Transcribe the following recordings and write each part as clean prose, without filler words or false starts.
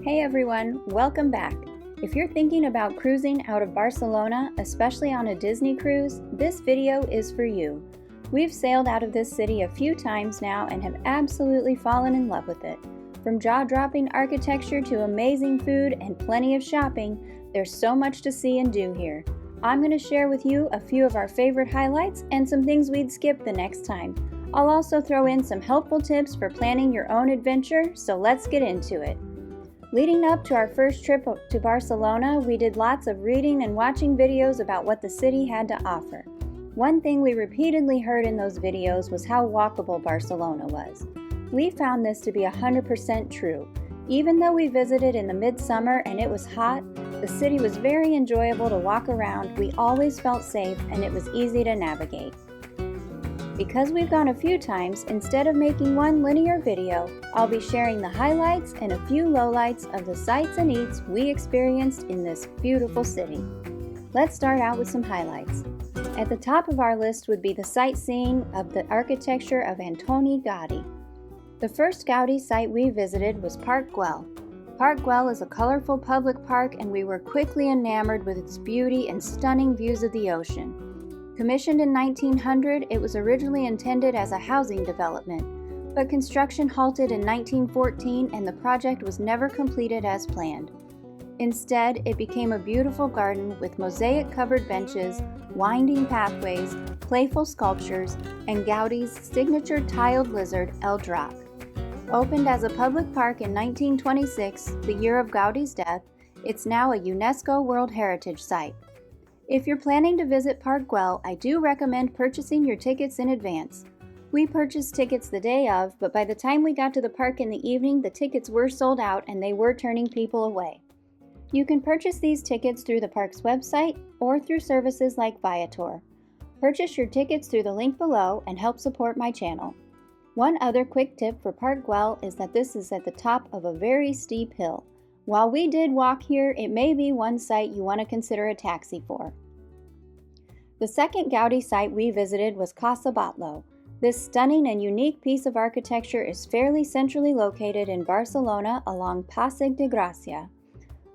Hey everyone, welcome back. If you're thinking about cruising out of Barcelona, especially on a Disney cruise, this video is for you. We've sailed out of this city a few times now and have absolutely fallen in love with it. From jaw-dropping architecture to amazing food and plenty of shopping, there's so much to see and do here. I'm going to share with you a few of our favorite highlights and some things we'd skip the next time. I'll also throw in some helpful tips for planning your own adventure, so let's get into it. Leading up to our first trip to Barcelona, we did lots of reading and watching videos about what the city had to offer. One thing we repeatedly heard in those videos was how walkable Barcelona was. We found this to be 100% true. Even though we visited in the midsummer and it was hot, the city was very enjoyable to walk around, we always felt safe, and it was easy to navigate. Because we've gone a few times, instead of making one linear video, I'll be sharing the highlights and a few lowlights of the sights and eats we experienced in this beautiful city. Let's start out with some highlights. At the top of our list would be the sightseeing of the architecture of Antoni Gaudí. The first Gaudí site we visited was Parc Güell. Parc Güell is a colorful public park, and we were quickly enamored with its beauty and stunning views of the ocean. Commissioned in 1900, it was originally intended as a housing development, but construction halted in 1914 and the project was never completed as planned. Instead, it became a beautiful garden with mosaic-covered benches, winding pathways, playful sculptures, and Gaudí's signature tiled lizard, El Drac. Opened as a public park in 1926, the year of Gaudí's death, it's now a UNESCO World Heritage Site. If you're planning to visit Parc Güell, I do recommend purchasing your tickets in advance. We purchased tickets the day of, but by the time we got to the park in the evening, the tickets were sold out and they were turning people away. You can purchase these tickets through the park's website or through services like Viator. Purchase your tickets through the link below and help support my channel. One other quick tip for Parc Güell is that this is at the top of a very steep hill. While we did walk here, it may be one site you want to consider a taxi for. The second Gaudí site we visited was Casa Batllo. This stunning and unique piece of architecture is fairly centrally located in Barcelona along Pac Gracia.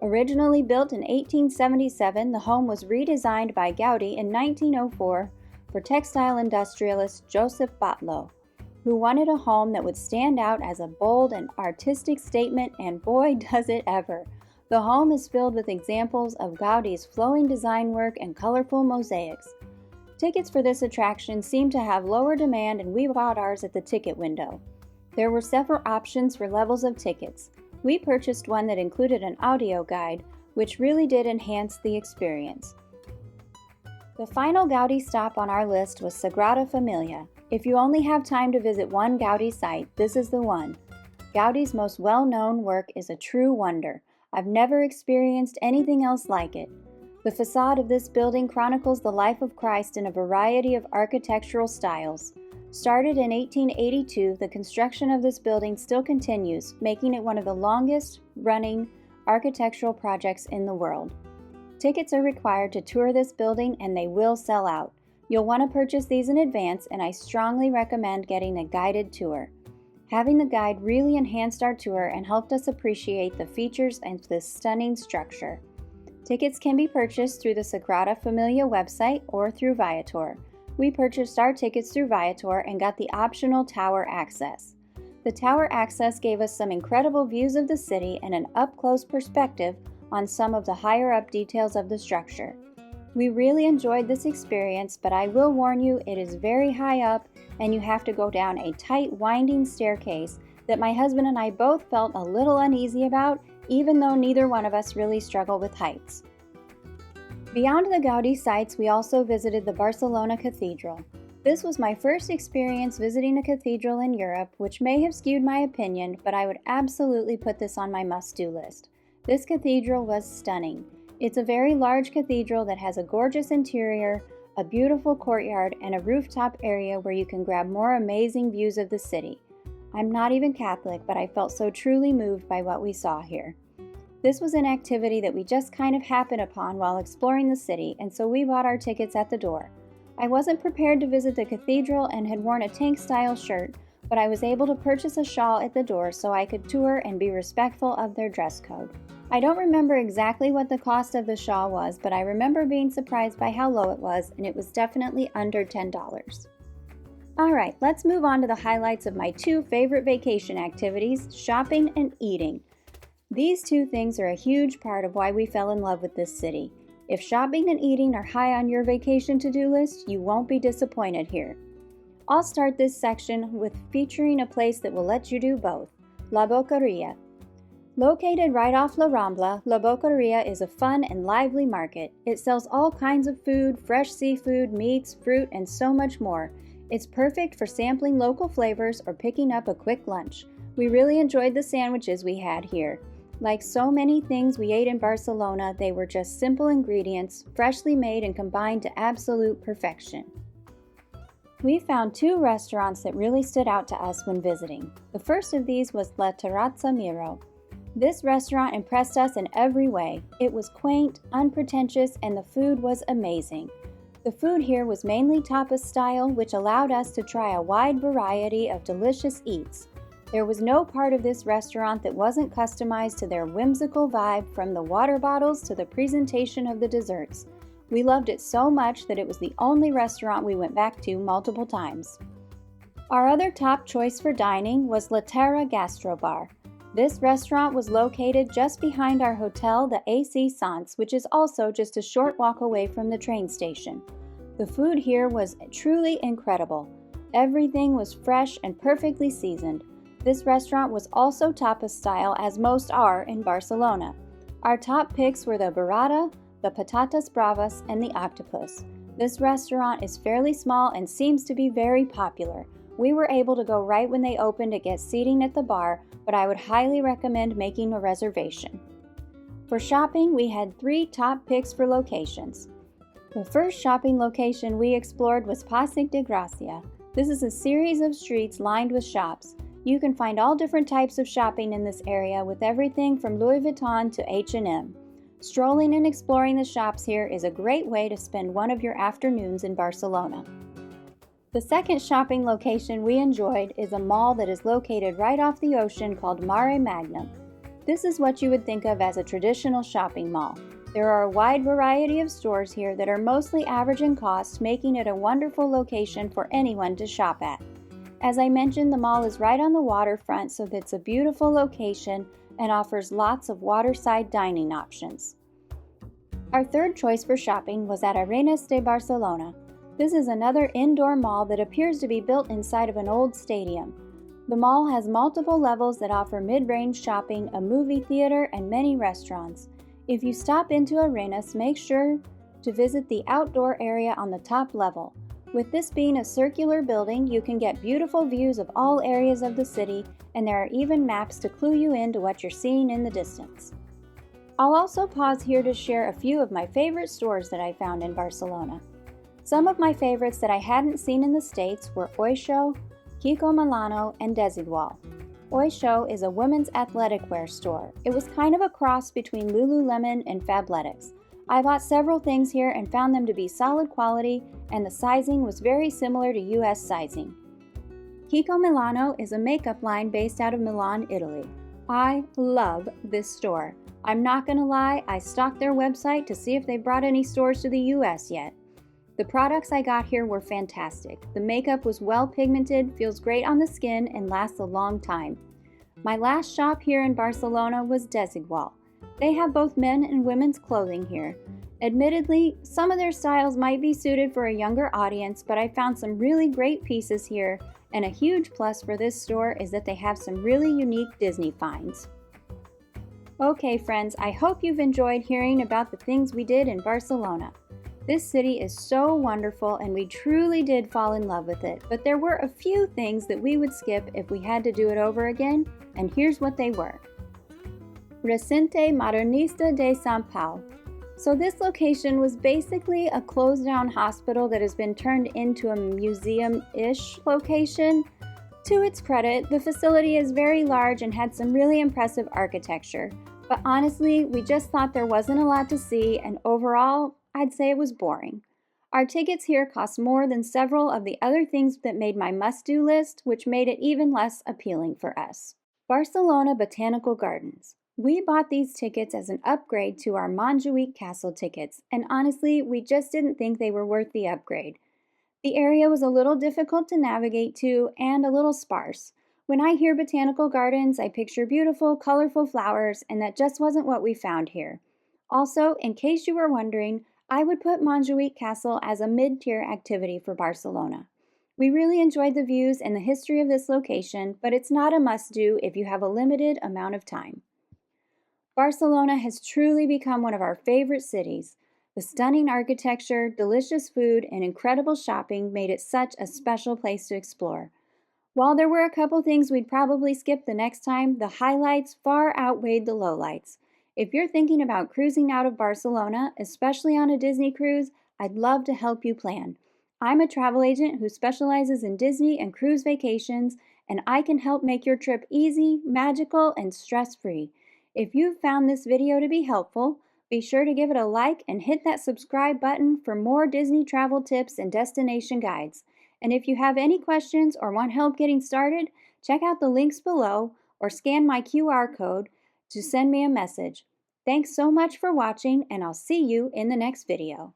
Originally built in 1877, the home was redesigned by Gaudí in 1904 for textile industrialist Josep Batllo, who wanted a home that would stand out as a bold and artistic statement, and boy does it ever. The home is filled with examples of Gaudí's flowing design work and colorful mosaics. Tickets for this attraction seemed to have lower demand, and we bought ours at the ticket window. There were several options for levels of tickets. We purchased one that included an audio guide, which really did enhance the experience. The final Gaudí stop on our list was Sagrada Familia. If you only have time to visit one Gaudí site, this is the one. Gaudí's most well-known work is a true wonder. I've never experienced anything else like it. The facade of this building chronicles the life of Christ in a variety of architectural styles. Started in 1882, the construction of this building still continues, making it one of the longest-running architectural projects in the world. Tickets are required to tour this building, and they will sell out. You'll want to purchase these in advance, and I strongly recommend getting a guided tour. Having the guide really enhanced our tour and helped us appreciate the features and this stunning structure. Tickets can be purchased through the Sagrada Familia website or through Viator. We purchased our tickets through Viator and got the optional tower access. The tower access gave us some incredible views of the city and an up-close perspective on some of the higher-up details of the structure. We really enjoyed this experience, but I will warn you, it is very high up and you have to go down a tight, winding staircase that my husband and I both felt a little uneasy about, even though neither one of us really struggle with heights. Beyond the Gaudí sites, we also visited the Barcelona Cathedral. This was my first experience visiting a cathedral in Europe, which may have skewed my opinion, but I would absolutely put this on my must-do list. This cathedral was stunning. It's a very large cathedral that has a gorgeous interior, a beautiful courtyard, and a rooftop area where you can grab more amazing views of the city. I'm not even Catholic, but I felt so truly moved by what we saw here. This was an activity that we just kind of happened upon while exploring the city, and so we bought our tickets at the door. I wasn't prepared to visit the cathedral and had worn a tank-style shirt, but I was able to purchase a shawl at the door so I could tour and be respectful of their dress code. I don't remember exactly what the cost of the shawl was, but I remember being surprised by how low it was, and it was definitely under $10. Alright, let's move on to the highlights of my two favorite vacation activities, shopping and eating. These two things are a huge part of why we fell in love with this city. If shopping and eating are high on your vacation to-do list, you won't be disappointed here. I'll start this section with featuring a place that will let you do both, La Boqueria. Located right off La Rambla, La Boqueria is a fun and lively market. It sells all kinds of food, fresh seafood, meats, fruit, and so much more. It's perfect for sampling local flavors or picking up a quick lunch. We really enjoyed the sandwiches we had here. Like so many things we ate in Barcelona, they were just simple ingredients, freshly made and combined to absolute perfection. We found two restaurants that really stood out to us when visiting. The first of these was Lataratza Miro. This restaurant impressed us in every way. It was quaint, unpretentious, and the food was amazing. The food here was mainly tapas style, which allowed us to try a wide variety of delicious eats. There was no part of this restaurant that wasn't customized to their whimsical vibe, from the water bottles to the presentation of the desserts. We loved it so much that it was the only restaurant we went back to multiple times. Our other top choice for dining was Latara Gastrobar. This restaurant was located just behind our hotel, the AC Sans, which is also just a short walk away from the train station. The food here was truly incredible. Everything was fresh and perfectly seasoned. This restaurant was also tapas style, as most are in Barcelona. Our top picks were the burrata, the patatas bravas, and the octopus. This restaurant is fairly small and seems to be very popular. We were able to go right when they opened to get seating at the bar, but I would highly recommend making a reservation. For shopping, we had three top picks for locations. The first shopping location we explored was Pac Gracia. This is a series of streets lined with shops. You can find all different types of shopping in this area, with everything from Louis Vuitton to H&M. Strolling and exploring the shops here is a great way to spend one of your afternoons in Barcelona. The second shopping location we enjoyed is a mall that is located right off the ocean called Magnum. This is what you would think of as a traditional shopping mall. There are a wide variety of stores here that are mostly average in cost, making it a wonderful location for anyone to shop at. As I mentioned, the mall is right on the waterfront, so it's a beautiful location and offers lots of waterside dining options. Our third choice for shopping was at Arenas de Barcelona. This is another indoor mall that appears to be built inside of an old stadium. The mall has multiple levels that offer mid-range shopping, a movie theater, and many restaurants. If you stop into Arenas, make sure to visit the outdoor area on the top level. With this being a circular building, you can get beautiful views of all areas of the city, and there are even maps to clue you into what you're seeing in the distance. I'll also pause here to share a few of my favorite stores that I found in Barcelona. Some of my favorites that I hadn't seen in the States were Oysho, Kiko Milano, and Desigual. Oysho is a women's athletic wear store. It was kind of a cross between Lululemon and Fabletics. I bought several things here and found them to be solid quality, and the sizing was very similar to US sizing. Kiko Milano is a makeup line based out of Milan, Italy. I love this store. I'm not gonna lie, I stalked their website to see if they brought any stores to the US yet. The products I got here were fantastic. The makeup was well pigmented, feels great on the skin, and lasts a long time. My last shop here in Barcelona was Desigual. They have both men and women's clothing here. Admittedly, some of their styles might be suited for a younger audience, but I found some really great pieces here, and a huge plus for this store is that they have some really unique Disney finds. Okay friends, I hope you've enjoyed hearing about the things we did in Barcelona. This city is so wonderful and we truly did fall in love with it, but there were a few things that we would skip if we had to do it over again, and here's what they were. Recinte Modernista de Sal. So this location was basically a closed down hospital that has been turned into a museum-ish location. To its credit, the facility is very large and had some really impressive architecture, but honestly, we just thought there wasn't a lot to see, and overall, I'd say it was boring. Our tickets here cost more than several of the other things that made my must-do list, which made it even less appealing for us. Barcelona Botanical Gardens. We bought these tickets as an upgrade to our Montjuïc Castle tickets, and honestly, we just didn't think they were worth the upgrade. The area was a little difficult to navigate to and a little sparse. When I hear botanical gardens, I picture beautiful, colorful flowers, and that just wasn't what we found here. Also, in case you were wondering, I would put Montjuïc Castle as a mid-tier activity for Barcelona. We really enjoyed the views and the history of this location, but it's not a must-do if you have a limited amount of time. Barcelona has truly become one of our favorite cities. The stunning architecture, delicious food, and incredible shopping made it such a special place to explore. While there were a couple things we'd probably skip the next time, the highlights far outweighed the lowlights. If you're thinking about cruising out of Barcelona, especially on a Disney cruise, I'd love to help you plan. I'm a travel agent who specializes in Disney and cruise vacations, and I can help make your trip easy, magical, and stress-free. If you've found this video to be helpful, be sure to give it a like and hit that subscribe button for more Disney travel tips and destination guides. And if you have any questions or want help getting started, check out the links below or scan my QR code to send me a message. Thanks so much for watching, and I'll see you in the next video.